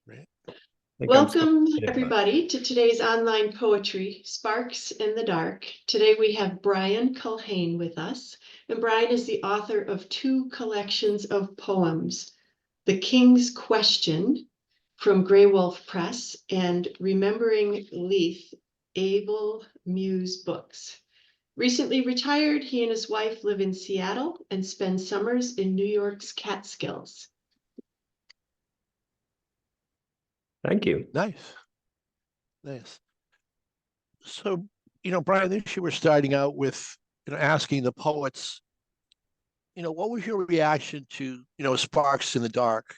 Right. Welcome, everybody, to today's online poetry, Sparks in the Dark. Today we have Brian Culhane with us, and Brian is the author of two collections of poems, The King's Question from Grey Wolf Press and Remembering Leith, Able Muse Books. Recently retired, he and his wife live in Seattle and spend summers in New York's Catskills. Thank you. Nice. Nice. So, Brian, this year we're starting out with, asking the poets, what was your reaction to, Sparks in the Dark,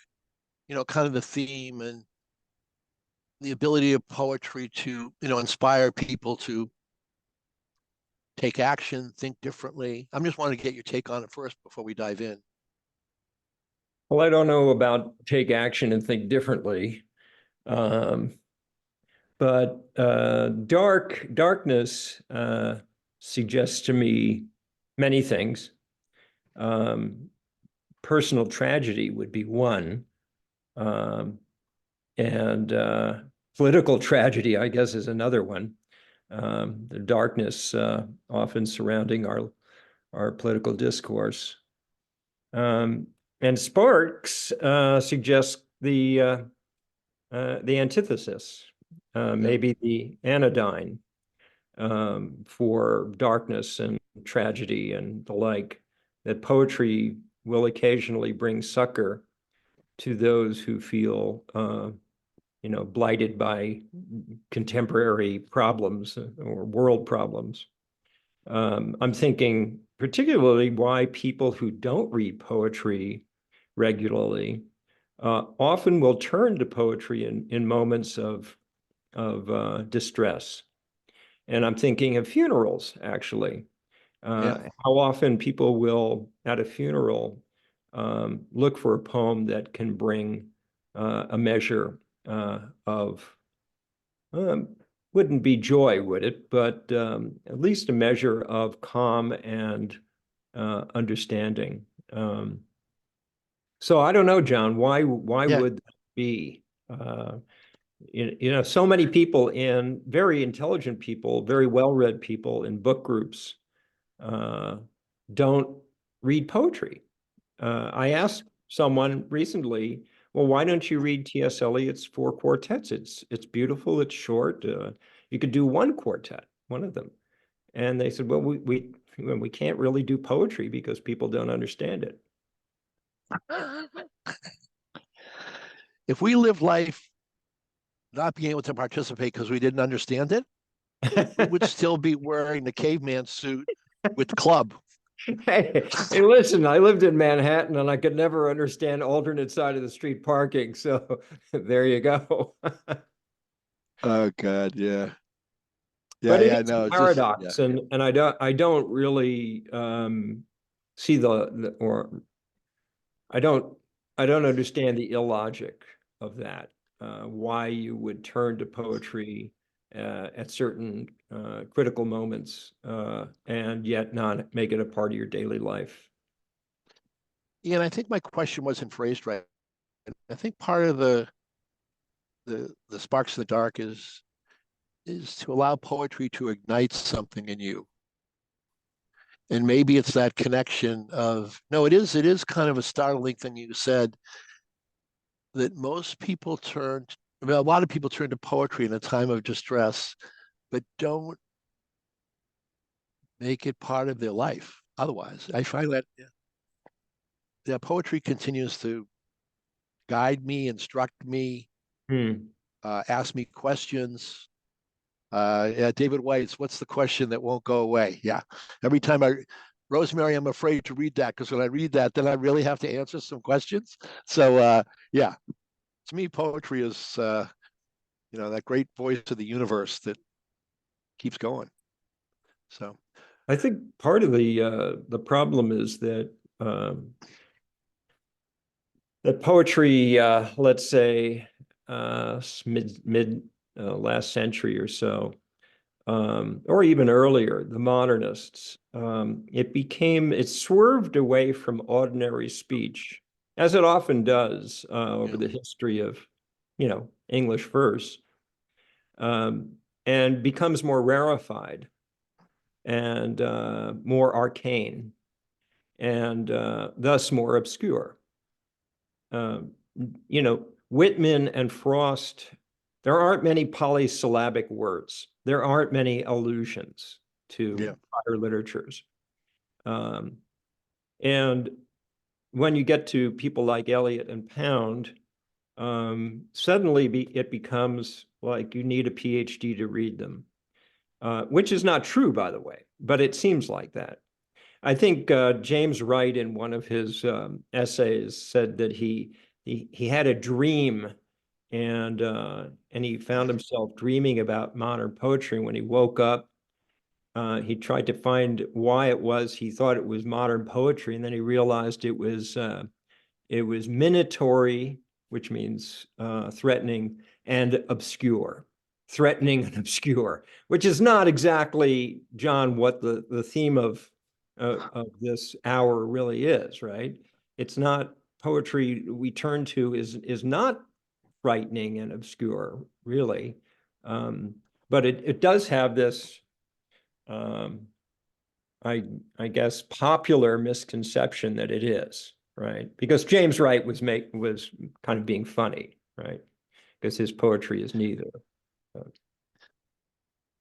kind of the theme and the ability of poetry to, inspire people to take action, think differently. I'm just wanting to get your take on it first before we dive in. Well, I don't know about take action and think differently. But darkness suggests to me many things. Personal tragedy would be one. And political tragedy, I guess, is another one. The darkness often surrounding our political discourse. And Sparks suggests the antithesis, maybe the anodyne for darkness and tragedy and the like, that poetry will occasionally bring succor to those who feel, blighted by contemporary problems or world problems. I'm thinking particularly why people who don't read poetry regularly often will turn to poetry in moments of distress. And I'm thinking of funerals, actually. How often people will, at a funeral, look for a poem that can bring a measure of, wouldn't be joy, would it? But at least a measure of calm and understanding. So I don't know, John, why would that be? So many people very intelligent people, very well-read people in book groups don't read poetry. I asked someone recently, well, why don't you read T.S. Eliot's 4 quartets? It's beautiful, it's short. You could do one quartet, one of them. And they said, well, we can't really do poetry because people don't understand it. If we live life not being able to participate because we didn't understand it, we would still be wearing the caveman suit with club. Hey, listen, I lived in Manhattan and I could never understand alternate side of the street parking. So there you go. Oh God, yeah. But it's a paradox, and I don't really see I don't understand the illogic of that. Why you would turn to poetry at certain critical moments and yet not make it a part of your daily life. Yeah, and I think my question wasn't phrased right. I think part of the sparks in the dark is to allow poetry to ignite something in you. And maybe it's that connection of, no, it is kind of a startling thing you said, that most people a lot of people turn to poetry in a time of distress, but don't make it part of their life. Otherwise, I find that poetry continues to guide me, instruct me, ask me questions. David White's, what's the question that won't go away? Yeah. Every time Rosemary, I'm afraid to read that because when I read that, then I really have to answer some questions. So, yeah, to me, poetry is, that great voice of the universe that keeps going. So I think part of the problem is that that poetry, let's say mid last century or so, or even earlier, the modernists, it swerved away from ordinary speech, as it often does over the history of English verse, and becomes more rarefied and more arcane, and thus more obscure. Whitman and Frost, there aren't many polysyllabic words. There aren't many allusions to prior literatures. And when you get to people like Eliot and Pound, suddenly it becomes like you need a PhD to read them, which is not true, by the way, but it seems like that. I think James Wright, in one of his essays, said that he had a dream, and he found himself dreaming about modern poetry. When he woke up, he tried to find why it was he thought it was modern poetry, and then he realized it was minatory, which means threatening, and obscure. Threatening and obscure, which is not exactly, John, what the theme of this hour really is, right? It's not poetry we turn to is not frightening and obscure, really, but it does have this, I guess, popular misconception that it is, right? Because James Wright was kind of being funny, right? Because his poetry is neither.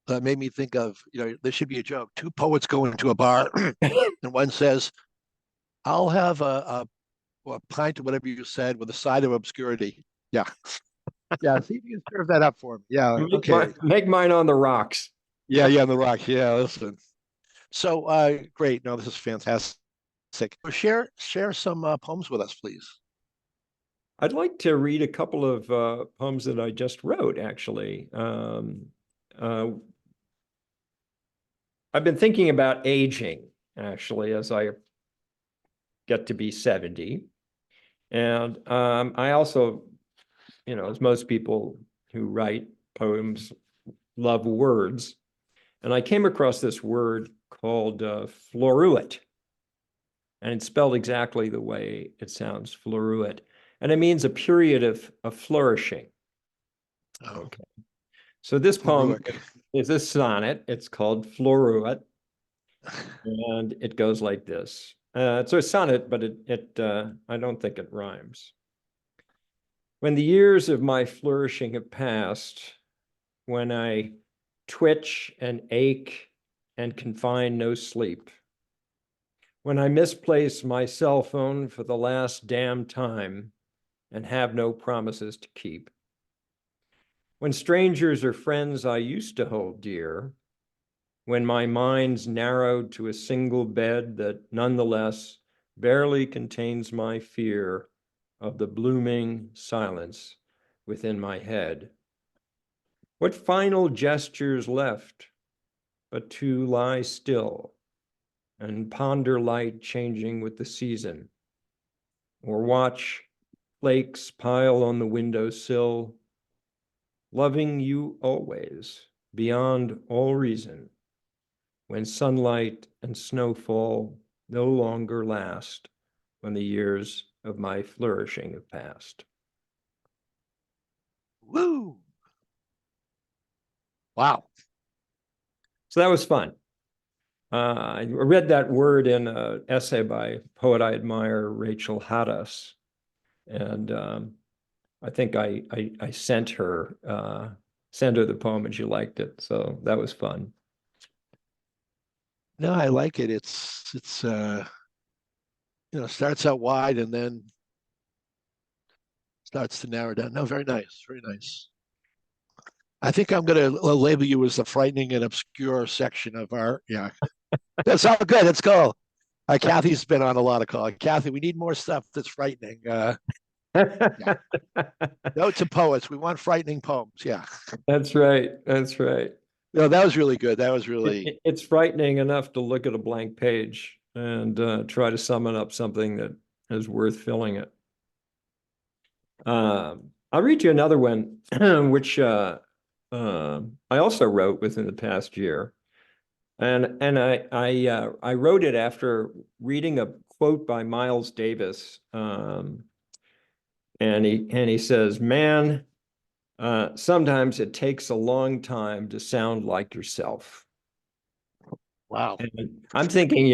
That made me think of, there should be a joke. Two poets go into a bar and one says, I'll have a pint of whatever you said with a side of obscurity. Yeah. Yeah. See if you can serve that up for me. Yeah. Okay. Make mine on the rocks. Yeah. Yeah. On the rocks. Yeah. Listen. So great. No, this is fantastic. Share some poems with us, please. I'd like to read a couple of poems that I just wrote, actually. I've been thinking about aging, actually, as I get to be 70. And I also, as most people who write poems, love words. And I came across this word called floruit. And it's spelled exactly the way it sounds, floruit. And it means a period of flourishing. Oh. Okay. So this poem is a sonnet. It's called Floruit, and it goes like this. It's a sonnet, but I don't think it rhymes. When the years of my flourishing have passed, when I twitch and ache and can find no sleep, when I misplace my cell phone for the last damn time and have no promises to keep, when strangers or friends I used to hold dear, when my mind's narrowed to a single bed that nonetheless barely contains my fear of the blooming silence within my head. What final gestures left but to lie still and ponder light changing with the season, or watch flakes pile on the windowsill, loving you always, beyond all reason, when sunlight and snowfall no longer last, when the years of my flourishing have passed. Woo! Wow. So that was fun. I read that word in an essay by a poet I admire, Rachel Hadas, and I think I sent her the poem and she liked it. So that was fun. No, I like it. It's starts out wide and then starts to narrow down. No, very nice, very nice. I think I'm going to label you as the frightening and obscure section of our. Yeah, that's all good. Let's go. Kathy's been on a lot of calls. Kathy, we need more stuff that's frightening. Yeah. Note to poets, we want frightening poems. Yeah, that's right. That's right. No, that was really good. That was really. It's frightening enough to look at a blank page and try to summon up something that is worth filling it. I'll read you another one, which I also wrote within the past year, and I wrote it after reading a quote by Miles Davis, and he says, "Man, Sometimes it takes a long time to sound like yourself. Wow. And I'm thinking,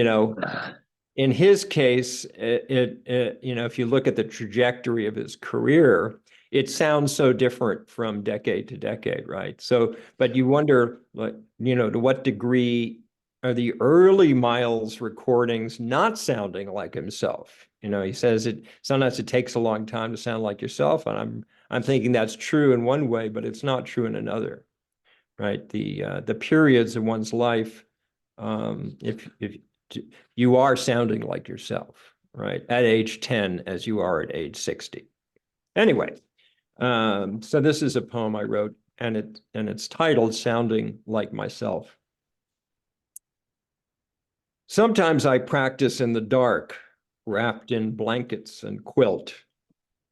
in his case, if you look at the trajectory of his career, it sounds so different from decade to decade, right? So, but you wonder, like, to what degree are the early Miles recordings not sounding like himself? He says sometimes it takes a long time to sound like yourself, and I'm thinking that's true in one way, but it's not true in another, right? The periods of one's life, if you are sounding like yourself, right? At age 10, as you are at age 60. Anyway, so this is a poem I wrote, and it's titled Sounding Like Myself. Sometimes I practice in the dark, wrapped in blankets and quilt,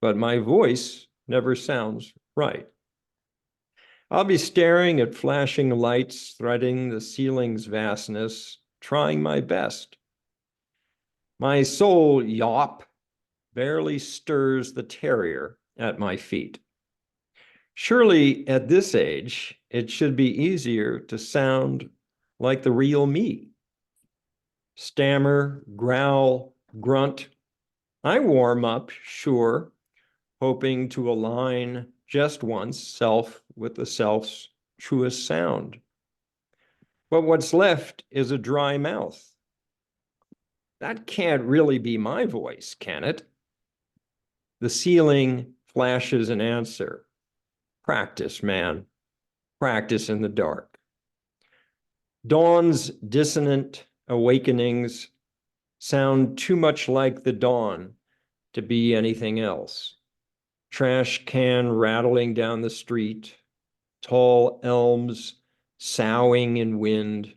but my voice never sounds right. I'll be staring at flashing lights, threading the ceiling's vastness, trying my best. My soul yawp barely stirs the terrier at my feet. Surely at this age, it should be easier to sound like the real me. Stammer, growl, grunt. I warm up, sure, hoping to align just once self with the self's truest sound. But what's left is a dry mouth. That can't really be my voice, can it? The ceiling flashes an answer. Practice, man. Practice in the dark. Dawn's dissonant awakenings sound too much like the dawn to be anything else. Trash can rattling down the street, tall elms soughing in wind,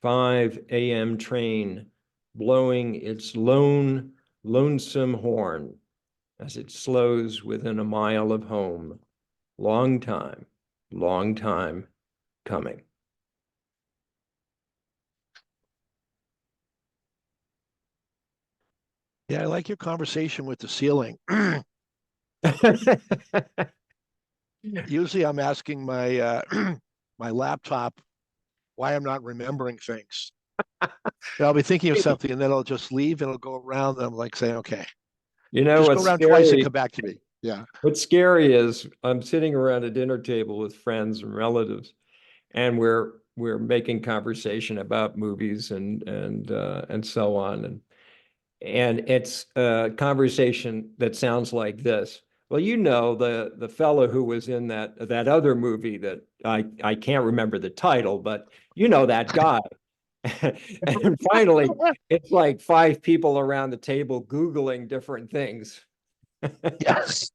5 a.m. train blowing its lonesome horn as it slows within a mile of home. Long time coming. Yeah, I like your conversation with the ceiling. Usually I'm asking my my laptop why I'm not remembering things. I'll be thinking of something and then I'll just leave and it'll go around. And I'm like saying, okay, just go What's around twice and scary? come back to me. Yeah. What's scary is I'm sitting around a dinner table with friends and relatives, and we're making conversation about movies and so on, and it's a conversation that sounds like this. Well, the fellow who was in that other movie that I can't remember the title, but that guy. And finally, it's like 5 people around the table Googling different things. Yes.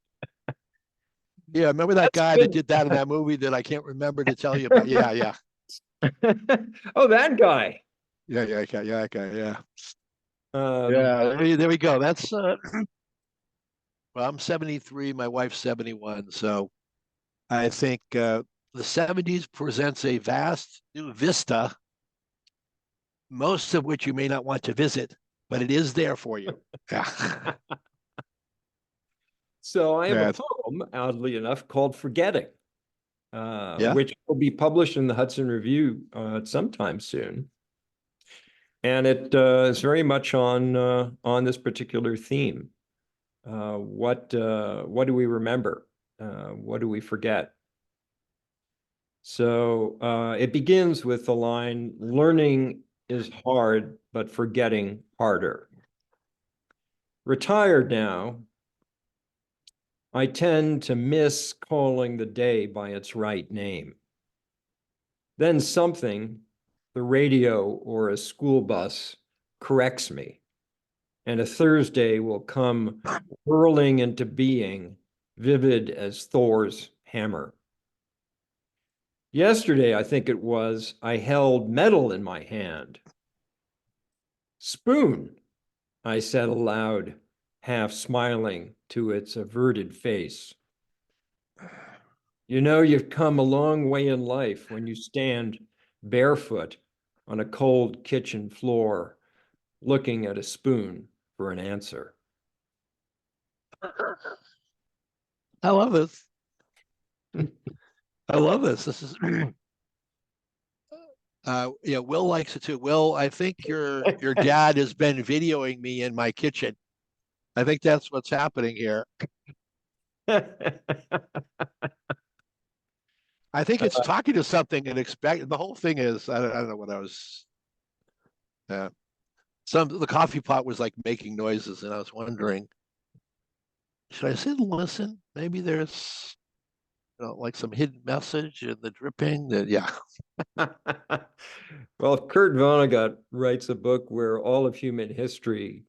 Yeah, remember that guy that did that in that movie that I can't remember to tell you about? Yeah, yeah. Oh, that guy. Yeah, yeah, yeah, yeah, okay, yeah. Um, Yeah, there we go. That's well, I'm 73, my wife's 71, so I think the 70s presents a vast new vista, most of which you may not want to visit, but it is there for you. Yeah. so I have a Yeah. poem, oddly enough, called Forgetting, Yeah. which will be published in the Hudson Review sometime soon. And it is very much on this particular theme. What do we remember? What do we forget? So it begins with the line, learning is hard, but forgetting harder. Retired now, I tend to miss calling the day by its right name. Then something, the radio or a school bus, corrects me, and a Thursday will come whirling into being, vivid as Thor's hammer. Yesterday, I think it was, I held metal in my hand. Spoon, I said aloud, half smiling to its averted face. You've come a long way in life when you stand barefoot on a cold kitchen floor, looking at a spoon for an answer. I love this. I love this. This is yeah, Will likes it too. Will, I think your dad has been videoing me in my kitchen. I think that's what's happening here. I think it's talking to something and expect the whole thing is I don't know what I was the coffee pot was like making noises and I was wondering, should I sit and listen? Maybe there's like some hidden message in the dripping that yeah. Well, Kurt Vonnegut writes a book where all of human history,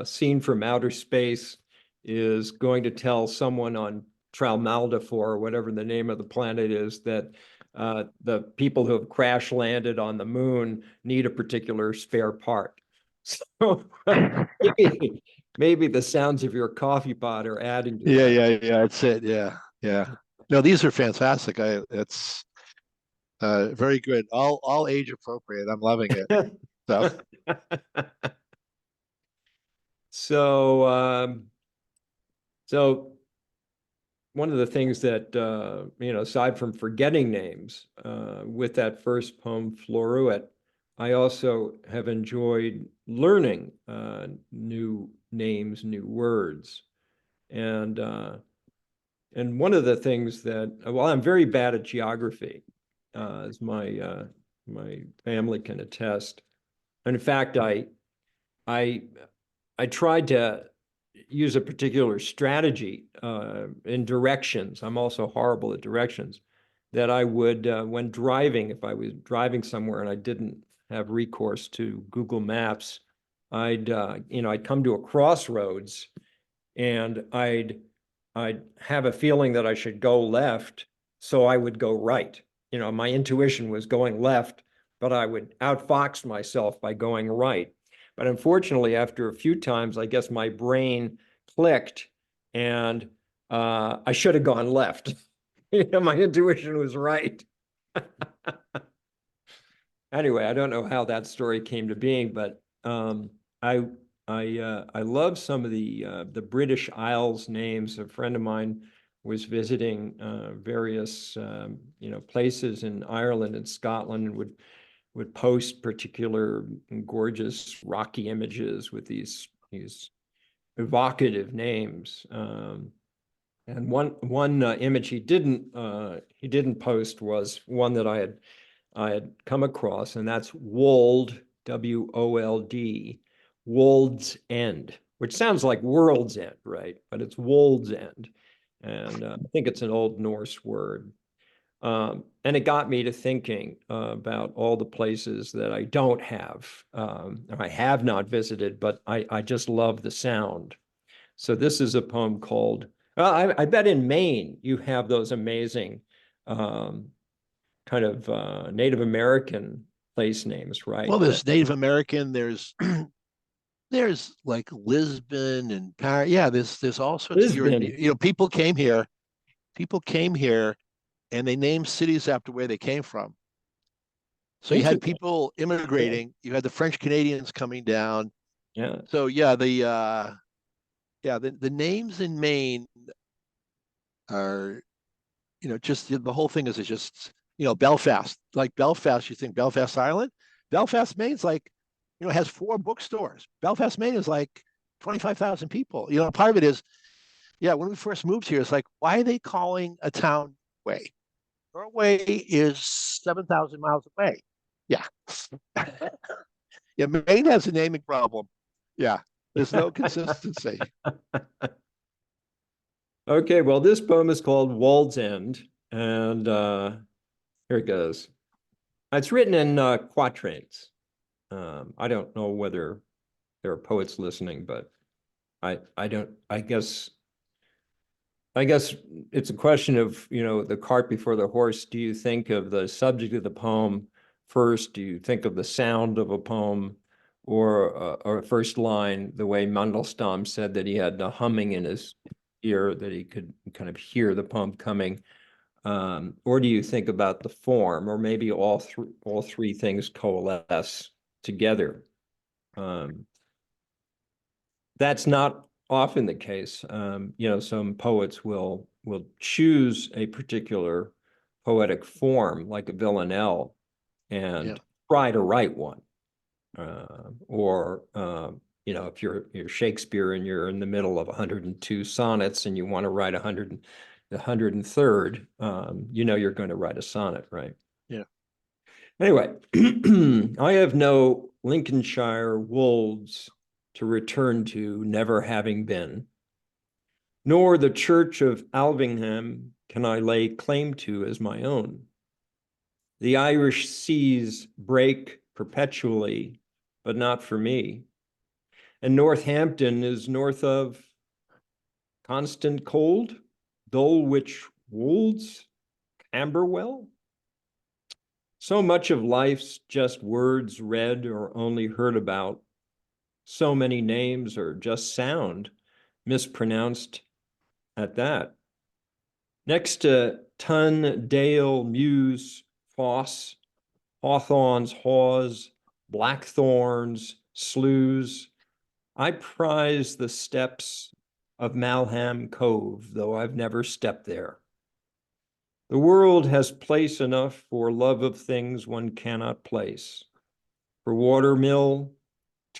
seen from outer space, is going to tell someone on Tralmaldafor, or whatever the name of the planet is, that the people who have crash landed on the moon need a particular spare part. So maybe the sounds of your coffee pot are adding to that. Yeah. That's it. Yeah. No, these are fantastic. It's very good. All age appropriate. I'm loving it. So so one of the things that aside from forgetting names, with that first poem, Floruit, I also have enjoyed learning new names, new words, and one of the things that, well, I'm very bad at geography, as my family can attest. And in fact, I tried to use a particular strategy in directions. I'm also horrible at directions. That I would, when driving, if I was driving somewhere and I didn't have recourse to Google Maps, I'd come to a crossroads and I'd have a feeling that I should go left, so I would go right. My intuition was going left, but I would outfox myself by going right. But unfortunately, after a few times, I guess my brain clicked and I should have gone left. My intuition was right. Anyway, I don't know how that story came to being, but I love some of the British Isles names. A friend of mine was visiting various places in Ireland and Scotland and would post particular gorgeous rocky images with these evocative names. And one image he didn't post was one that I had come across, and that's Wold, Wold, Wold's End, which sounds like World's End, right? But it's Wold's End. And I think it's an Old Norse word. And it got me to thinking about all the places that I don't have, I have not visited, but I just love the sound. So this is a poem called, I bet in Maine you have those amazing kind of Native American place names, right? well, there's Native American. There's like Lisbon and Paris. Yeah, there's all sorts of Lisbon. People came here. People came here, and they named cities after where they came from. So you had people immigrating. You had the French Canadians coming down. Yeah. So yeah, the names in Maine are, just the whole thing is just, Belfast. Like Belfast, you think Belfast Island? Belfast, Maine's like, has 4 bookstores. Belfast, Maine is like 25,000 people. Part of it is, yeah, when we first moved here, it's like, why are they calling a town Norway? Norway is 7,000 miles away. Yeah. Yeah, Maine has a naming problem. Yeah, there's no consistency. Okay, well, this poem is called Wold's End, and here it goes. It's written in quatrains. I don't know whether there are poets listening, but I don't. I guess it's a question of, the cart before the horse. Do you think of the subject of the poem first? Do you think of the sound of a poem, or a first line, the way Mandelstam said that he had the humming in his ear, that he could kind of hear the poem coming? Or do you think about the form, or maybe all three things coalesce together? That's not often the case. Some poets will choose a particular poetic form, like a villanelle, and try to write one. You know, if you're Shakespeare and you're in the middle of 102 sonnets and you want to write 103rd, you know, you're going to write a sonnet, right? Yeah. Anyway, I have no Lincolnshire wolds to return to, never having been, nor the church of Alvingham can I lay claim to as my own. The Irish seas break perpetually, but not for me. And Northampton is north of constant cold, Dulwich Wolds, Camberwell. So much of life's just words read or only heard about. So many names are just sound, mispronounced at that. Next to Tun, Dale, Mews, Foss, Hawthorns, Hawes, Blackthorns, Sloughs, I prize the steps of Malham Cove, though I've never stepped there. The world has place enough for love of things one cannot place. For watermill,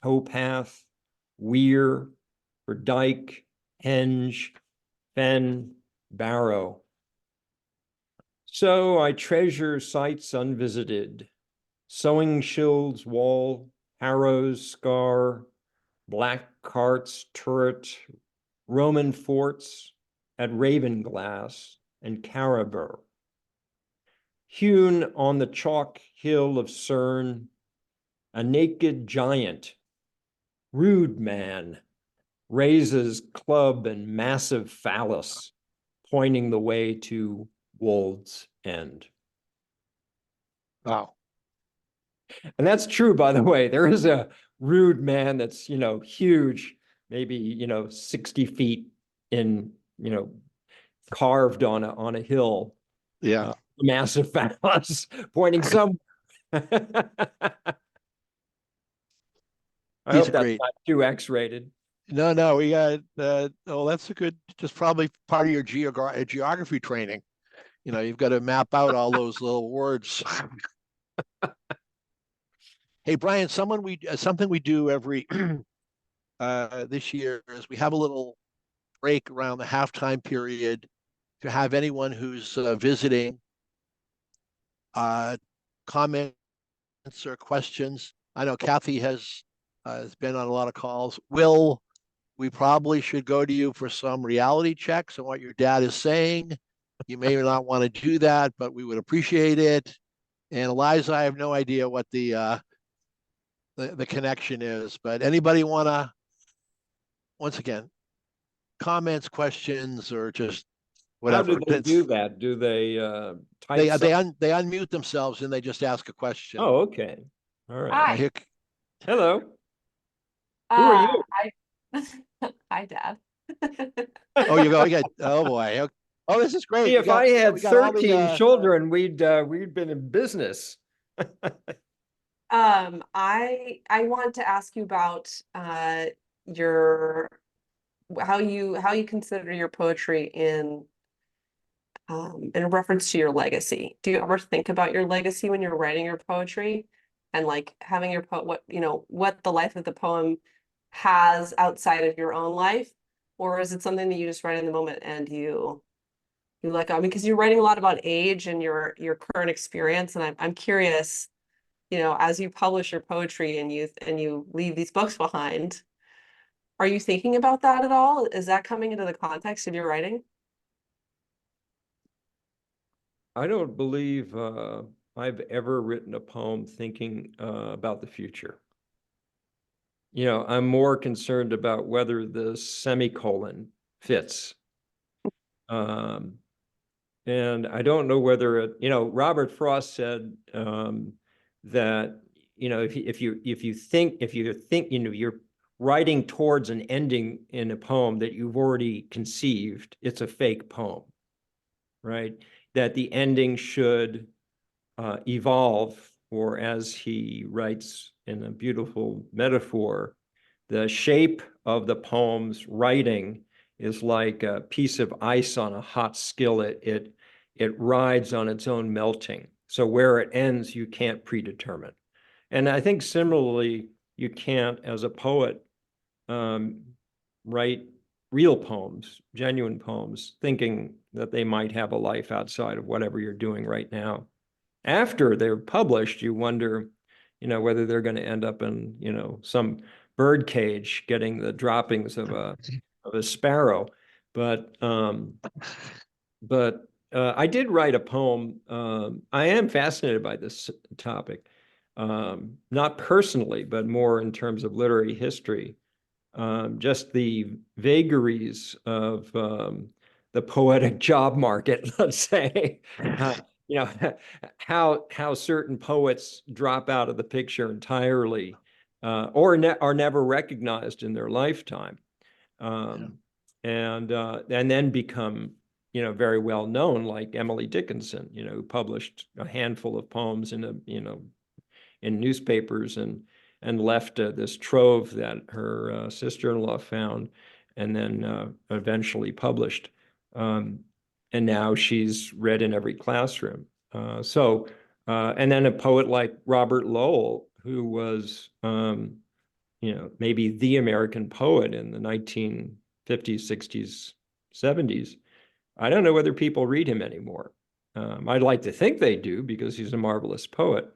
towpath, weir, for dike, henge, fen, barrow. So I treasure sites unvisited, Sewing Shield's wall, Harrow's scar, black cart's turret, Roman forts at Ravenglass and Caribur. Hewn on the chalk hill of Cerne, a naked giant, rude man, raises club and massive phallus, pointing the way to Wolds End. Wow. And that's true, by the way. There is a rude man that's, you know, huge, maybe, you know, 60 feet in, you know, carved on a hill. Yeah. Massive phallus pointing somewhere. I He's hope that's great. not too X-rated. No, we got, oh, that's a good, just probably part of your geography training. You know, you've got to map out all those little words. Hey, Brian, something we do every this year is we have a little break around the halftime period to have anyone who's visiting comments or questions. I know Kathy has been on a lot of calls. Will, we probably should go to you for some reality checks on what your dad is saying. You may not want to do that, but we would appreciate it. And Eliza, I have no idea what the connection is, but anybody want to, once again, comments, questions, or just whatever? How do they do that? Do they type something? They unmute themselves and they just ask a question. Oh, okay. All right. Hi. Hello. Who are you? Hi, Dad. Oh, you go. Oh boy. Oh, this is great. See, if I had 13 children, we'd been in business. I want to ask you about your how you consider your poetry in reference to your legacy. Do you ever think about your legacy when you're writing your poetry, and like having your what the life of the poem has outside of your own life, or is it something that you just write in the moment and you like? I mean, because you're writing a lot about age and your current experience, and I'm curious, you know, as you publish your poetry and you leave these books behind, are you thinking about that at all? Is that coming into the context of your writing? I don't believe I've ever written a poem thinking about the future. You know, I'm more concerned about whether the semicolon fits. And I don't know whether it, you know, Robert Frost said that, you know, if you think, you know, you're writing towards an ending in a poem that you've already conceived, it's a fake poem, right? That the ending should evolve, or as he writes in a beautiful metaphor, the shape of the poem's writing is like a piece of ice on a hot skillet. it rides on its own melting. So where it ends, you can't predetermine. And I think similarly, you can't, as a poet, write real poems, genuine poems, thinking that they might have a life outside of whatever you're doing right now. After they're published, you wonder, whether they're going to end up in, some bird cage getting the droppings of a sparrow. But I did write a poem. I am fascinated by this topic, not personally, but more in terms of literary history. Just the vagaries of the poetic job market, let's say. How certain poets drop out of the picture entirely, or are never recognized in their lifetime, and then become very well known, like Emily Dickinson, who published a handful of poems in newspapers and left this trove that her sister-in-law found and then eventually published. And now she's read in every classroom. And then a poet like Robert Lowell, who was, maybe the American poet in the 1950s, 60s, 70s. I don't know whether people read him anymore. I'd like to think they do because he's a marvelous poet.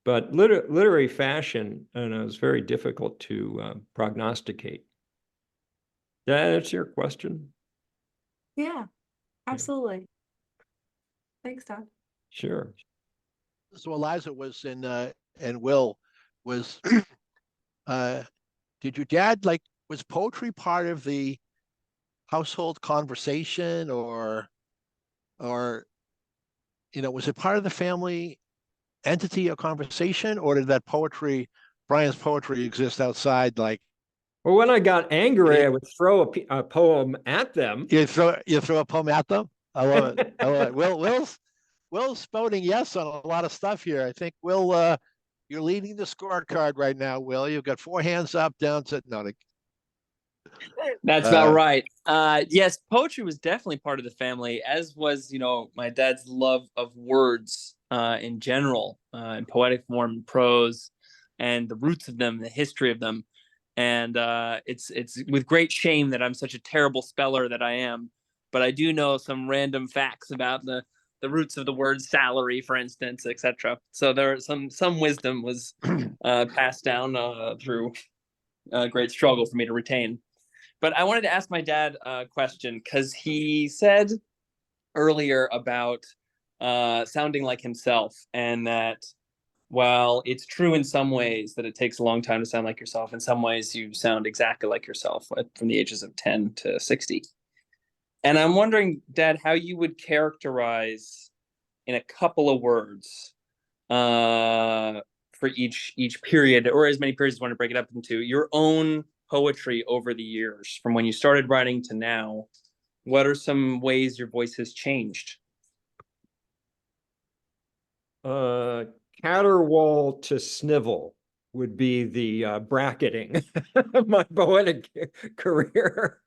But literary fashion, is very difficult to prognosticate. Did that answer your question? Yeah, absolutely. Thanks, Todd. Sure. So Eliza was and Will was, did your dad, like, was poetry part of the household conversation, or was it part of the family entity or conversation, or did Brian's poetry exist outside? Like, well, when I got angry, I would throw a poem at them. You throw a poem at them. I love it. I love it. Will's spouting yes on a lot of stuff here. I think Will, you're leading the scorecard right now. Will, you've got 4 hands up, down to no. That's about right. Yes, poetry was definitely part of the family, as was, my dad's love of words in general, in poetic form, prose, and the roots of them, the history of them. And it's with great shame that I'm such a terrible speller that I am, but I do know some random facts about the roots of the word salary, for instance, etc. So there some wisdom was passed down through a great struggle for me to retain. But I wanted to ask my dad a question, because he said earlier about sounding like himself, and that while it's true in some ways that it takes a long time to sound like yourself, in some ways you sound exactly like yourself from the ages of 10 to 60. And I'm wondering, Dad, how you would characterize in a couple of words for each period, or as many periods as you want to break it up into, your own poetry over the years, from when you started writing to now. What are some ways your voice has changed? Caterwaul to snivel would be the bracketing of my poetic career.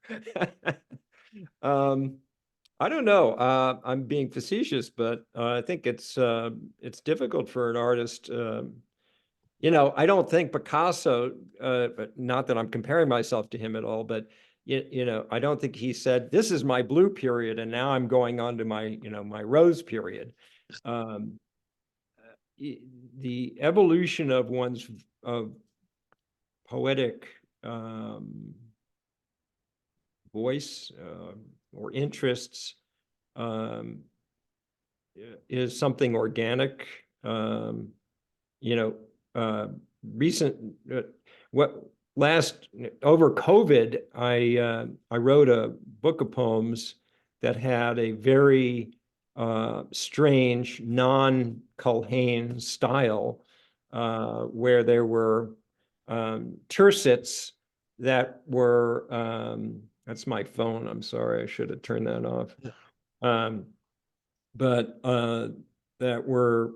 I don't know. I'm being facetious, but I think it's difficult for an artist. I don't think Picasso, but not that I'm comparing myself to him at all, but I don't think he said, this is my blue period, and now I'm going on to my, my rose period. The evolution of one's poetic voice or interests is something organic. Over COVID, I wrote a book of poems that had a very strange non-Culhane style, where there were tercets that were that's my phone. I'm sorry, I should have turned that off. But that were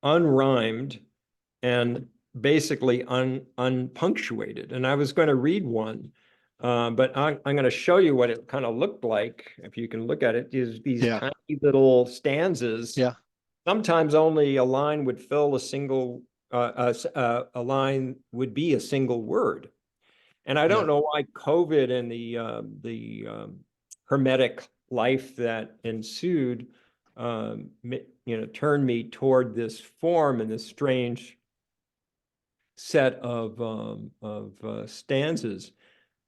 unrhymed and basically unpunctuated. And I was going to read one But I'm going to show you what it kind of looked like. If you can look at it, is these Yeah. tiny little stanzas. Yeah. Sometimes only a line would fill a single, a line would be a single word. And I don't Yeah. know why COVID and the hermetic life that ensued, turned me toward this form and this strange set of stanzas.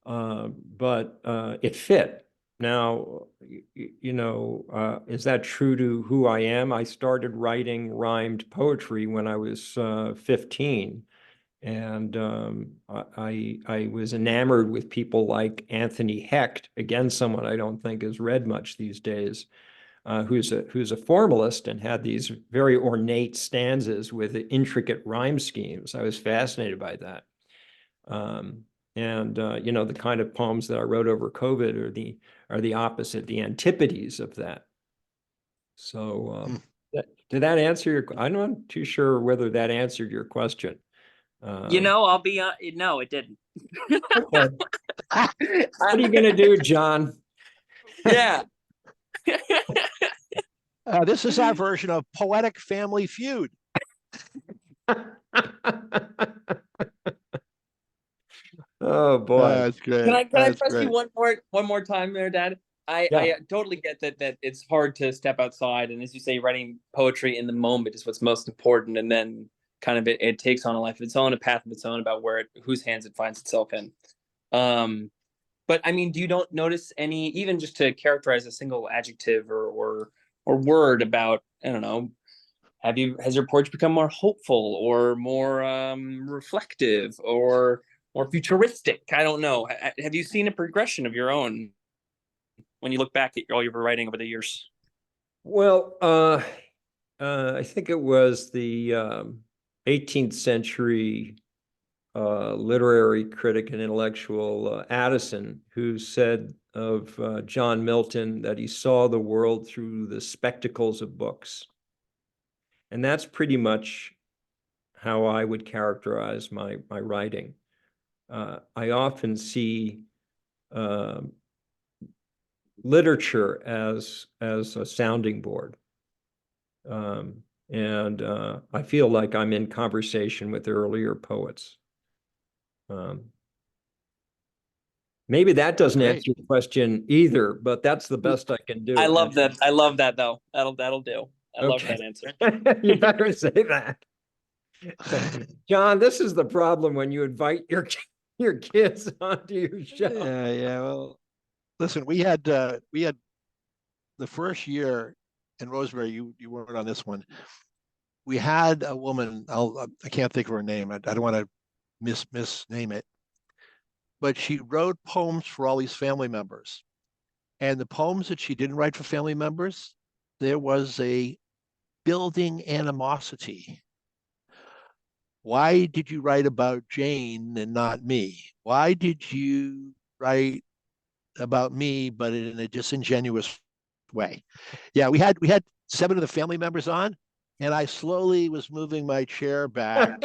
But it fit. Now, is that true to who I am? I started writing rhymed poetry when I was 15. And I was enamored with people like Anthony Hecht, again, someone I don't think is read much these days, who's a formalist and had these very ornate stanzas with intricate rhyme schemes. I was fascinated by that. And the kind of poems that I wrote over COVID are the opposite, the antipodes of that. So did that answer your? I'm not too sure whether that answered your question. I'll be no, it didn't. Okay. What are you gonna do, John? Yeah. This is our version of Poetic Family Feud. Oh boy. That's great. Can I That's press great. you one more time there, Dad? I totally get that it's hard to step outside, and as you say, writing poetry in the moment is what's most important, and then kind of it takes on a life of its own, a path of its own about whose hands it finds itself in. But I mean, do you don't notice any, even just to characterize a single adjective or word about, I don't know, has your poetry become more hopeful or more reflective or more futuristic? I don't know. Have you seen a progression of your own when you look back at all your writing over the years? Well, I think it was the 18th century literary critic and intellectual Addison, who said of John Milton that he saw the world through the spectacles of books. And that's pretty much how I would characterize my writing. I often see literature as a sounding board. And I feel like I'm in conversation with earlier poets. Maybe that doesn't answer your question either, but that's the best I can do. I love that. I love that though. That'll do. I love that answer. You better say that. John, this is the problem when you invite your kids onto your show. Yeah. Well, listen, we had the first year in Rosemary. You weren't on this one. We had a woman. I can't think of her name. I don't want to misname it. But she wrote poems for all these family members. And the poems that she didn't write for family members, there was a building animosity. Why did you write about Jane and not me? Why did you write about me, but in a disingenuous way? Yeah, we had 7 of the family members on, and I slowly was moving my chair back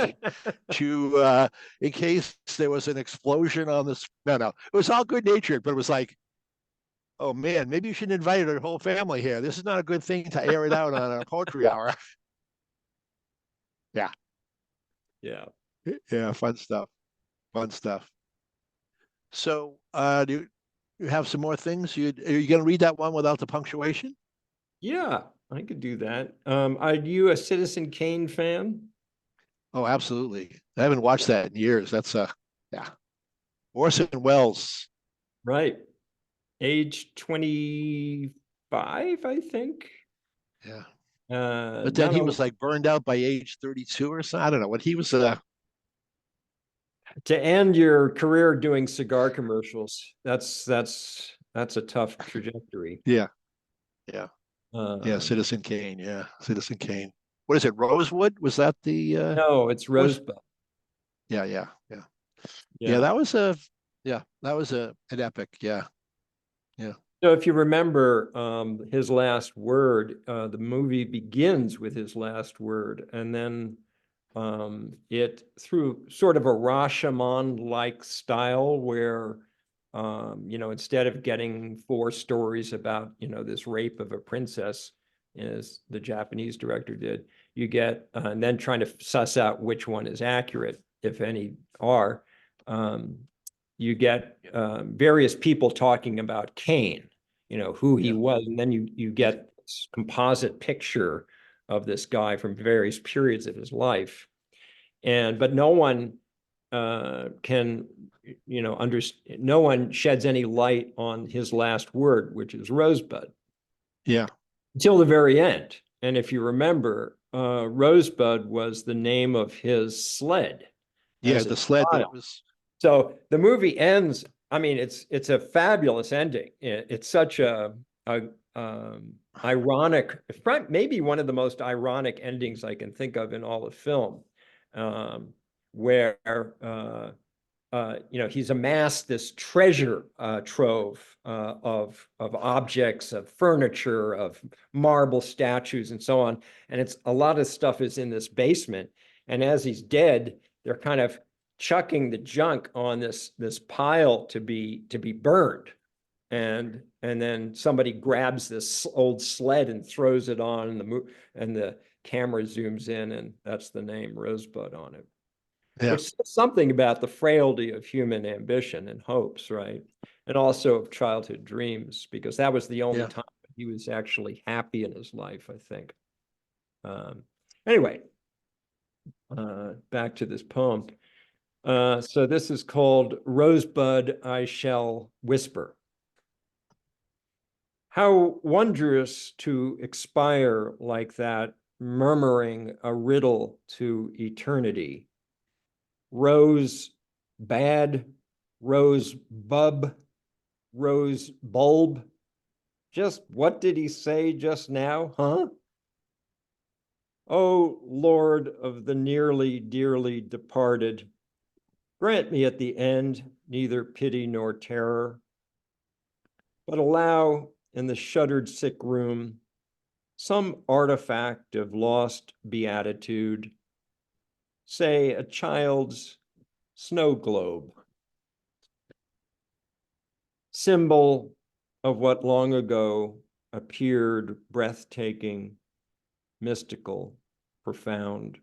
to in case there was an explosion on this. No, it was all good natured, but it was like, oh man, maybe you shouldn't invite our whole family here. This is not a good thing to air it out on a poetry hour. Yeah. Fun stuff. So do you have some more things? Are you going to read that one without the punctuation? Yeah, I could do that. Are you a Citizen Kane fan? Oh, absolutely. I haven't watched that in years. That's yeah. Orson Welles. Right. Age 25, I think. Yeah. But then he was like burned out by age 32 or so. I don't know what he was. To end your career doing cigar commercials, that's a tough trajectory. Yeah. Citizen Kane. Yeah, Citizen Kane. What is it? Rosewood? Was that the? No, it's Rosebud. Yeah. That was an epic. Yeah. So if you remember his last word, the movie begins with his last word, and then it through sort of a Rashomon-like style where You know, instead of getting 4 stories about, you know, this rape of a princess, as the Japanese director did, you get, and then trying to suss out which one is accurate, if any are, you get various people talking about Caine, you know, who he was, and then you get this composite picture of this guy from various periods of his life. But no one can, you know, understand, no one sheds any light on his last word, which is Rosebud. Yeah. Until the very end. And if you remember, Rosebud was the name of his sled. Yeah, the sled that was. So the movie ends. I mean, it's a fabulous ending. It's such a ironic, maybe one of the most ironic endings I can think of in all of film, where you know, he's amassed this treasure trove of objects, of furniture, of marble statues, and so on. And it's a lot of stuff is in this basement. And as he's dead, they're kind of chucking the junk on this pile to be burned. And then somebody grabs this old sled and throws it on, and the camera zooms in, and that's the name Rosebud on it. Yeah. Which says something about the frailty of human ambition and hopes, right? And also of childhood dreams, because that was the only time he was actually happy in his life, I think. Anyway, back to this poem. So this is called Rosebud, I Shall Whisper. How wondrous to expire like that, murmuring a riddle to eternity. Rose bad, rose bub, rose bulb. Just what did he say just now, huh? Oh, Lord of the nearly dearly departed, grant me at the end neither pity nor terror, but allow in the shuttered sick room some artifact of lost beatitude, say a child's snow globe, symbol of what long ago appeared breathtaking, mystical, profound.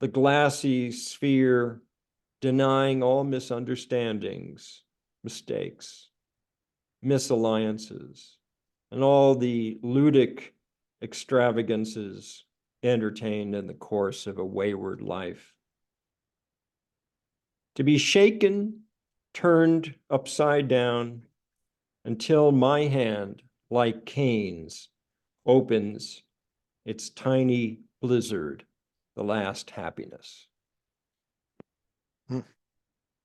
The glassy sphere denying all misunderstandings, mistakes, misalliances, and all the ludic extravagances entertained in the course of a wayward life. To be shaken, turned upside down, until my hand, like Caine's, opens its tiny blizzard, the last happiness.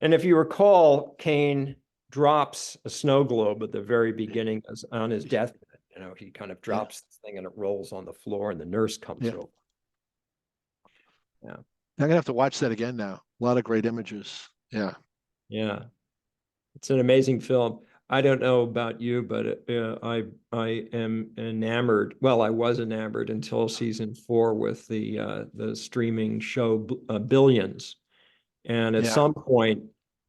And if you recall, Caine drops a snow globe at the very beginning on his deathbed. You know, he kind of drops this thing and it rolls on the floor, and the nurse comes over. Yeah. I'm gonna have to watch that again now. A lot of great images. Yeah. Yeah. It's an amazing film. I don't know about you, but I am enamored. Well, I was enamored until season 4 with the streaming show Billions. And at some point,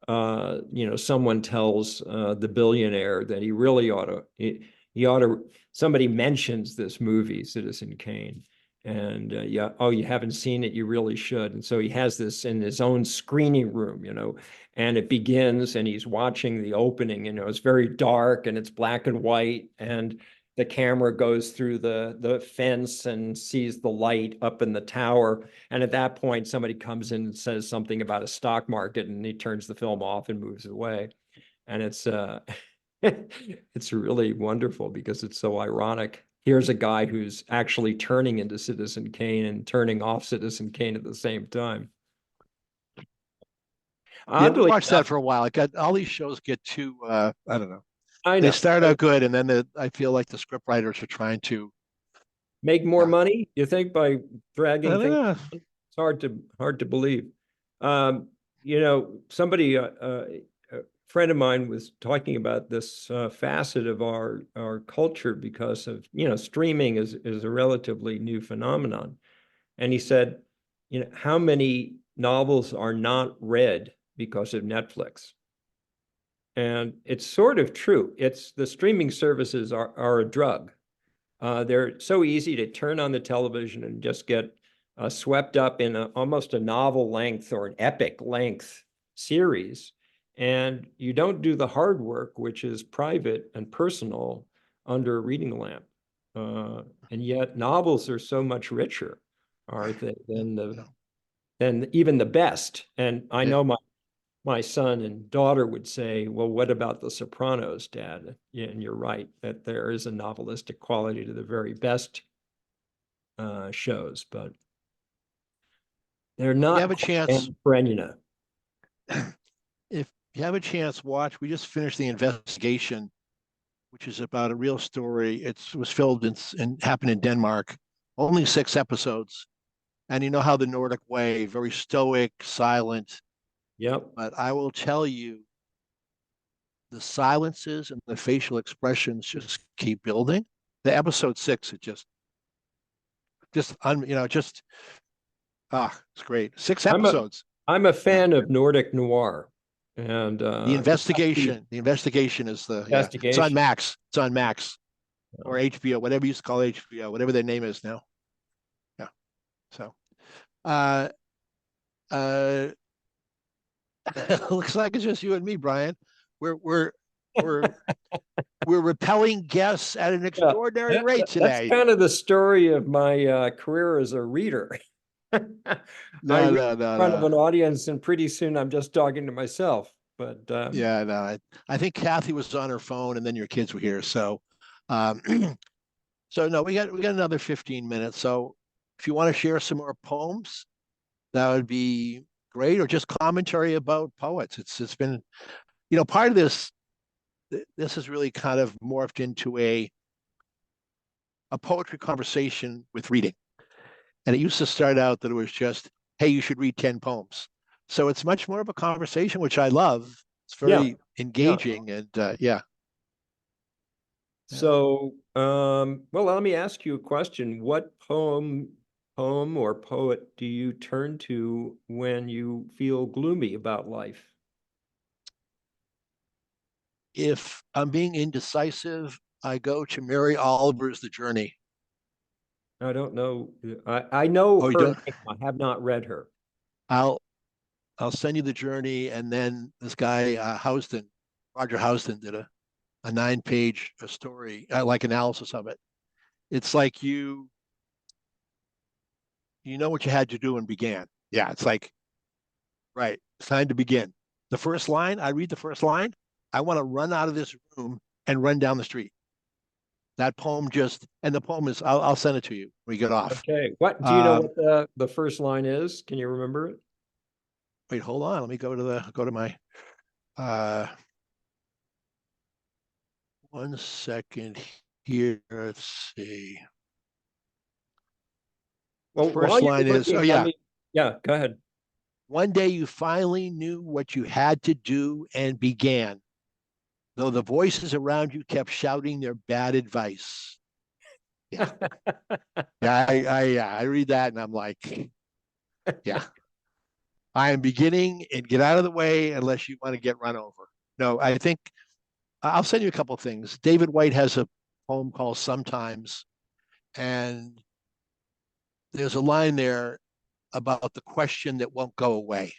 you know, someone tells the billionaire that he really ought to, somebody mentions this movie, Citizen Kane. And yeah, oh, you haven't seen it, you really should. And so he has this in his own screening room, you know, and it begins and he's watching the opening, you know, it's very dark and it's black and white, and the camera goes through the fence and sees the light up in the tower. And at that point, somebody comes in and says something about a stock market, and he turns the film off and moves away. And it's it's really wonderful because it's so ironic. Here's a guy who's actually turning into Citizen Kane and turning off Citizen Kane at the same time. Yeah, we watched that for a while. It got, all these shows get too I don't know. I know. They start out good, and then I feel like the script writers are trying to make more money, you think, by dragging things? It's hard to believe. You know, somebody, a friend of mine was talking about this facet of our culture because of, you know, streaming is a relatively new phenomenon. And he said, you know, how many novels are not read because of Netflix? And it's sort of true. It's the streaming services are a drug. They're so easy to turn on the television and just get swept up in almost a novel length or an epic length series. And you don't do the hard work, which is private and personal under a reading lamp. And yet novels are so much richer, aren't they, than even the best. And I know my son and daughter would say, well, what about The Sopranos, Dad? Yeah, and you're right, that there is a novelistic quality to the very best shows, but they're not you have a chance, Karenina. if you have a chance, watch. We just finished The Investigation, which is about a real story. It was filmed and happened in Denmark. Only 6 episodes. And you know how the Nordic way, very stoic, silent. Yep. But I will tell you, the silences and the facial expressions just keep building. The episode 6, it just it's great. 6 episodes. I'm a fan of Nordic noir, and The Investigation. The Investigation is it's on Max. It's on Max or HBO, whatever you used to call HBO, whatever their name is now. Yeah. So, looks like it's just you and me, Brian. We're repelling guests at an extraordinary rate today. That's kind of the story of my career as a reader. I read in front of an audience, and pretty soon I'm just talking to myself. But I think Kathy was on her phone, and then your kids were here. So, so no, we got another 15 minutes. So, if you want to share some more poems, that would be great, or just commentary about poets. It's been, part of this has really kind of morphed into a poetry conversation with reading. And it used to start out that it was just, hey, you should read 10 poems. So it's much more of a conversation, which I love. It's very engaging and So, well, let me ask you a question. What poem or poet do you turn to when you feel gloomy about life? If I'm being indecisive, I go to Mary Oliver's The Journey. I don't know. I know her name. I have not read her. I'll send you The Journey, and then this guy Roger Houston did a 9-page story, like analysis of it. It's like you know what you had to do and began. Yeah, it's like, right, it's time to begin. The first line, I read the first line, I want to run out of this room and run down the street. That poem and the poem is, I'll send it to you when we get off. Okay. What do you know what the first line is? Can you remember it? Wait, hold on. Let me go to my, 1 second here. Let's see. Well, first line is, go ahead. One day you finally knew what you had to do and began, though the voices around you kept shouting their bad advice. Yeah. I read that and I'm like, yeah. I am beginning, and get out of the way unless you want to get run over. No, I think I'll send you a couple of things. David White has a poem called Sometimes, and there's a line there about the question that won't go away.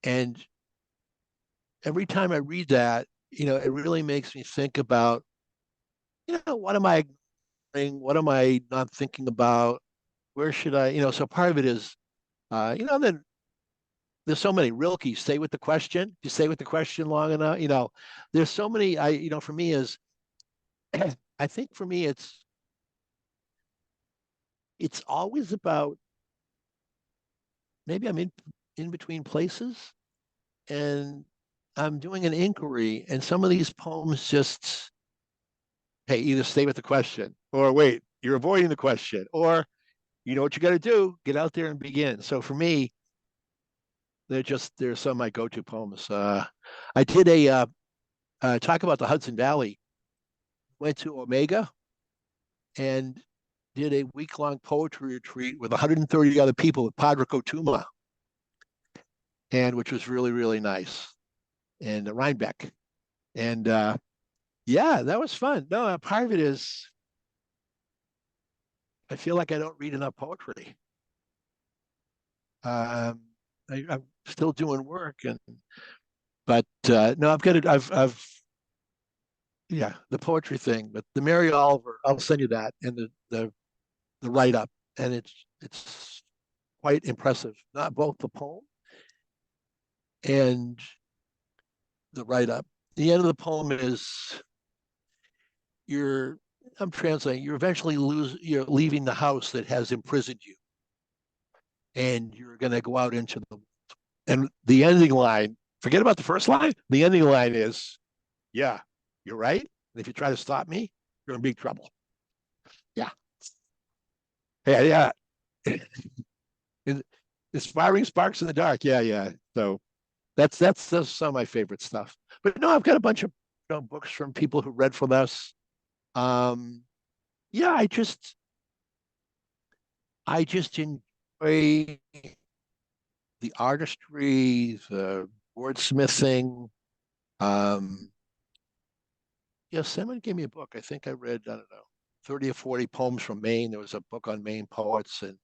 And every time I read that, it really makes me think about, what am I ignoring? What am I not thinking about? Where should I, so part of it is, then there's so many. Rilke, stay with the question. You stay with the question long enough, there's so many. For me is, I think for me it's always about, maybe I'm in between places, and I'm doing an inquiry, and some of these poems just, hey, either stay with the question, or wait, you're avoiding the question, or you know what you got to do, get out there and begin. So for me, there's some of my go-to poems. I did a talk about the Hudson Valley. Went to Omega and did a week-long poetry retreat with 130 other people with Padre Kotuma, and which was really, really nice. and Rhinebeck. And yeah, that was fun. No, part of it is I feel like I don't read enough poetry. I'm still doing work, but no, I've got it. Yeah, the poetry thing. But the Mary Oliver, I'll send you that, and the write up, and it's quite impressive. Not both the poem and the write up. The end of the poem is you're. I'm translating. You're leaving the house that has imprisoned you, and you're going to go out into the. And the ending line. Forget about the first line. The ending line is, "Yeah, you're right. And if you try to stop me, you're in big trouble." Yeah. Yeah, yeah. Inspiring sparks in the dark. Yeah, yeah. So that's some of my favorite stuff. But no, I've got a bunch of books from people who read from us. Yeah, I just enjoy the artistry, the wordsmithing. Yeah, someone gave me a book. I think I read, I don't know, 30 or 40 poems from Maine. There was a book on Maine poets and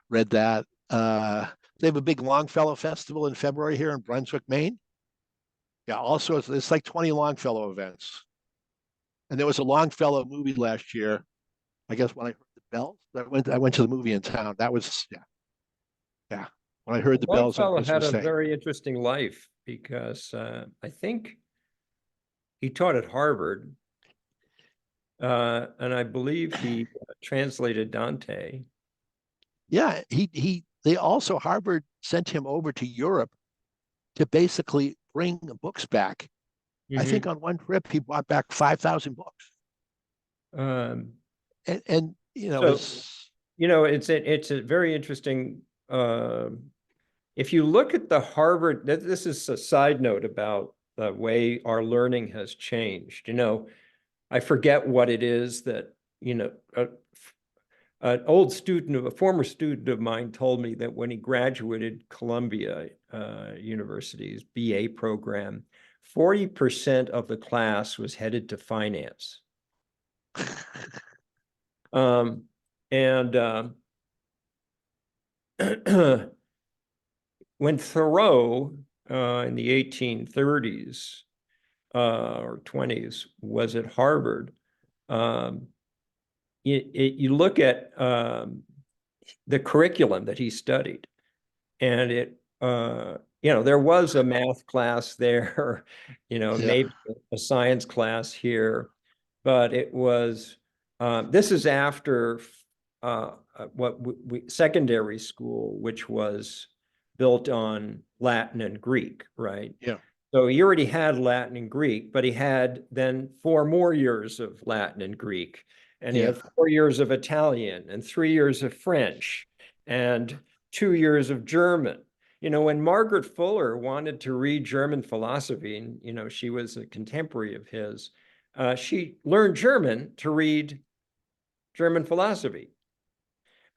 read that. They have a big Longfellow festival in February here in Brunswick, Maine. Yeah, also it's like 20 Longfellow events. And there was a Longfellow movie last year. I guess when I heard the bells, I went to the movie in town. That was yeah. When I heard the bells on Longfellow had Christmas a Day. very interesting life because I think he taught at Harvard, and I believe he translated Dante. Yeah, they also Harvard sent him over to Europe to basically bring books back. I think on one trip he brought back 5,000 books. And you know, so, it's a very interesting. If you look at the Harvard, this is a side note about the way our learning has changed. I forget what it is that an old student, a former student of mine, told me that when he graduated Columbia University's BA program, 40% of the class was headed to finance. And when Thoreau in the 1830s or 20s was at Harvard, you look at the curriculum that he studied, and there was a math class there, maybe a science class here, but it was, this is after what secondary school, which was built on Latin and Greek, right? Yeah. So he already had Latin and Greek, but he had then 4 more years of Latin and Greek, and he had 4 years of Italian and 3 years of French and 2 years of German. When Margaret Fuller wanted to read German philosophy, and she was a contemporary of his, she learned German to read German philosophy.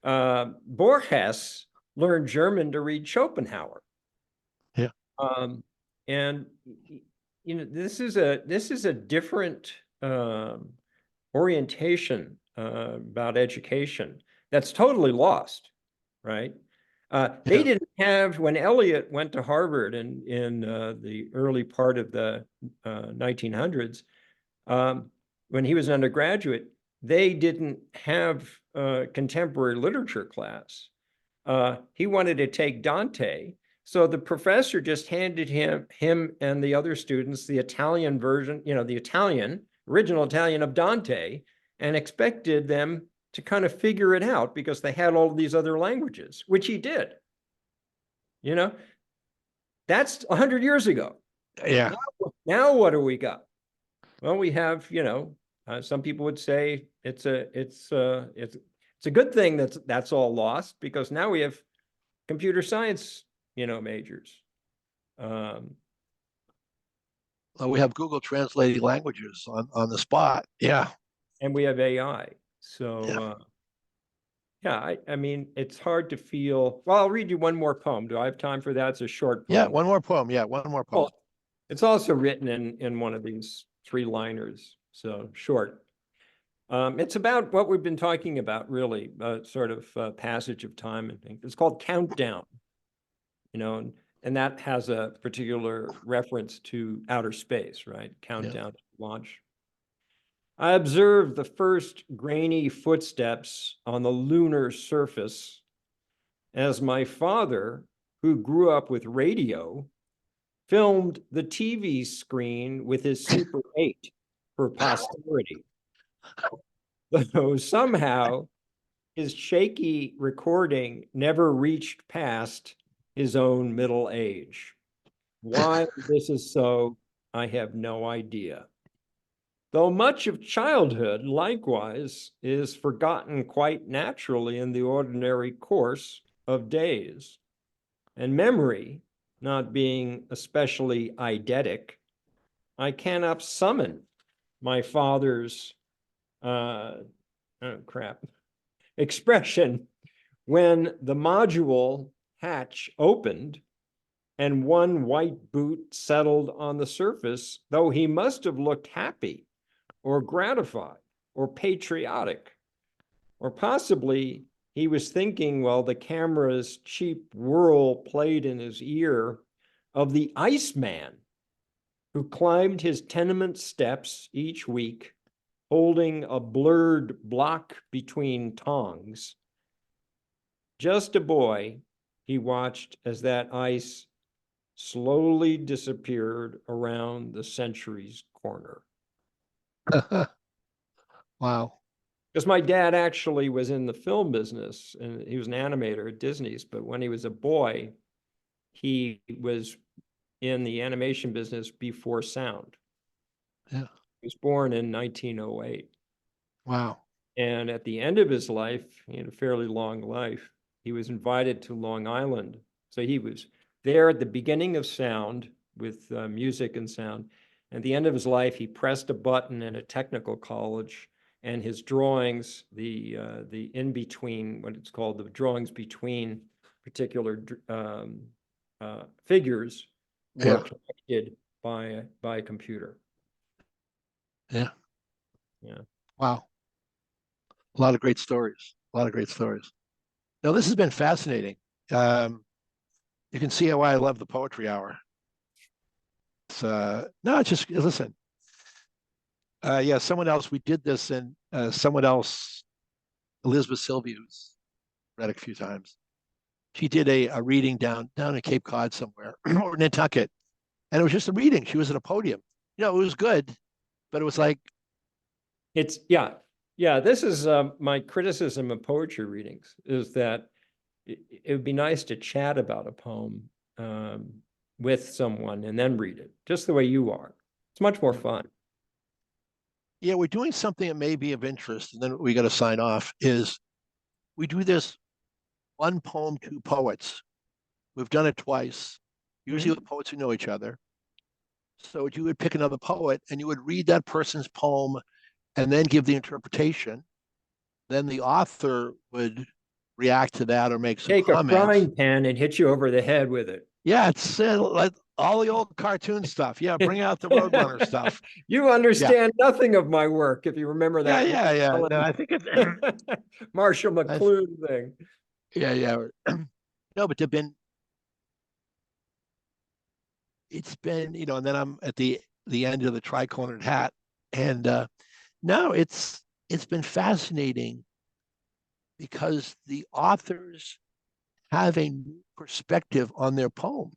Borges learned German to read Schopenhauer. Yeah. And this is a different orientation about education that's totally lost, right? They didn't have, when Eliot went to Harvard in the early part of the 1900s, when he was an undergraduate, they didn't have a contemporary literature class. He wanted to take Dante, so the professor just handed him and the other students the Italian version, the original Italian of Dante, and expected them to kind of figure it out because they had all of these other languages, which he did. That's 100 years ago. Yeah. Now what do we got? Well, we have, some people would say it's a good thing that's all lost, because now we have computer science, majors. We have Google translating languages on the spot. Yeah. And we have AI. So, I mean, it's hard to feel. Well, I'll read you one more poem. Do I have time for that? It's a short poem. Yeah, one more poem. Yeah, one more poem. It's also written in one of these 3-liners, so short. It's about what we've been talking about, really, sort of passage of time and things. It's called Countdown, and that has a particular reference to outer space, right? Countdown to launch. I observed the first grainy footsteps on the lunar surface as my father, who grew up with radio, filmed the TV screen with his Super 8 for posterity. Though somehow his shaky recording never reached past his own middle age. Why this is so, I have no idea. Though much of childhood, likewise, is forgotten quite naturally in the ordinary course of days. And memory, not being especially eidetic, I cannot summon my father's expression when the module hatch opened and one white boot settled on the surface, though he must have looked happy or gratified or patriotic, or possibly he was thinking while the camera's cheap whirl played in his ear of the Iceman who climbed his tenement steps each week, holding a blurred block between tongs. Just a boy, he watched as that ice slowly disappeared around the century's corner. Wow. Because my dad actually was in the film business, and he was an animator at Disney's, but when he was a boy, he was in the animation business before sound. Yeah. He was born in 1908. Wow. And at the end of his life, he had a fairly long life, he was invited to Long Island. So he was there at the beginning of sound with music and sound. At the end of his life, he pressed a button in a technical college, and his drawings, the in-between, what it's called, the drawings between particular figures were connected by a computer. Yeah. Yeah. Wow. A lot of great stories. A lot of great stories. Now, this has been fascinating. You can see why I love the poetry hour. It's, no, it's just, listen. Yeah, someone else, we did this, and someone else, Elizabeth Sylvie, who's read it a few times, she did a reading down in Cape Cod somewhere, or Nantucket, and it was just a reading. She was at a podium. It was good, but it was like, it's, this is my criticism of poetry readings, is that it would be nice to chat about a poem with someone and then read it, just the way you are. It's much more fun. Yeah, we're doing something that may be of interest, and then we got to sign off, is we do this one poem, two poets. We've done it twice, usually with poets who know each other. So you would pick another poet and you would read that person's poem and then give the interpretation. Then the author would react to that or make some Take comments. a frying pan and hit you over the head with it. Yeah, it's like all the old cartoon stuff. Yeah, bring out the Roadrunner stuff. You understand nothing of my work, if you remember that. Yeah. No, I think it's Marshall McLuhan thing. Yeah. No, but it's been, and then I'm at the end of the tri-cornered hat, and no, it's been fascinating because the authors have a new perspective on their poem,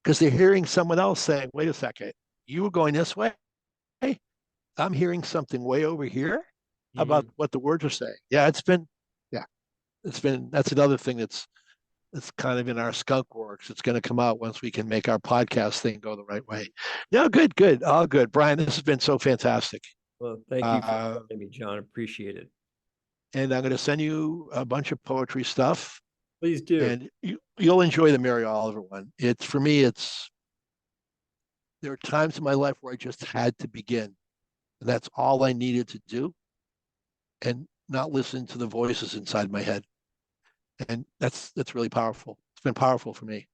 because they're hearing someone else saying, wait a second, you were going this way, hey, I'm hearing something way over here about what the words are saying. That's another thing that's kind of in our skunk works. It's going to come out once we can make our podcast thing go the right way. No, good, all good. Brian, this has been so fantastic. Well, thank you for having me, John. Appreciate it. And I'm going to send you a bunch of poetry stuff. Please do. And you'll enjoy the Mary Oliver one. For me, there are times in my life where I just had to begin. And that's all I needed to do, and not listen to the voices inside my head. And that's really powerful. It's been powerful for me.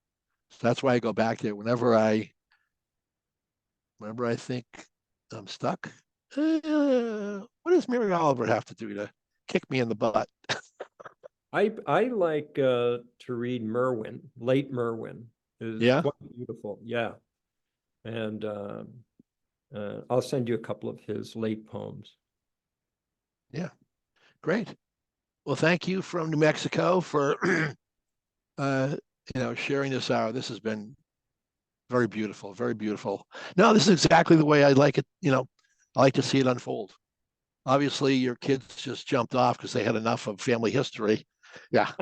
So that's why I go back there whenever I Whenever I think I'm stuck, what does Mary Oliver have to do to kick me in the butt? I like to read Merwin. Late Merwin is Yeah? quite beautiful. Yeah, and I'll send you a couple of his late poems. Yeah, great. Well, thank you from New Mexico for sharing this hour. This has been very beautiful, very beautiful. No, this is exactly the way I like it. I like to see it unfold. Obviously, your kids just jumped off because they had enough of family history. Yeah.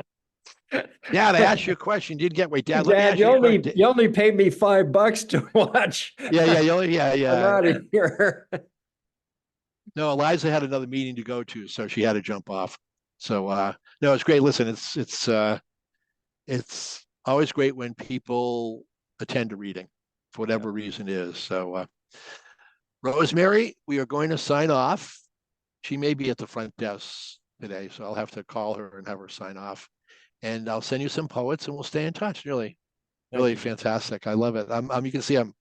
Dad, I asked you a question. You didn't get wait, Dad. Let me Dad, ask you a question. you only paid me $5 to watch. Yeah, I'm out of here. No, Eliza had another meeting to go to, so she had to jump off. So no, it's great. Listen, it's always great when people attend a reading for whatever reason is. So Rosemary, we are going to sign off. She may be at the front desk today, so I'll have to call her and have her sign off. And I'll send you some poets, and we'll stay in touch. Really, really fantastic. I love it. You can see I'm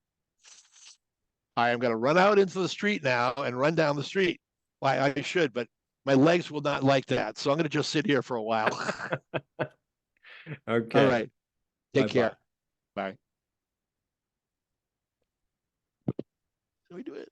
going to run out into the street now and run down the street. Well, I should, but my legs will not like that. So I'm going to just sit here for a while. Okay. All right. Take Bye-bye. care. Bye. So we do it.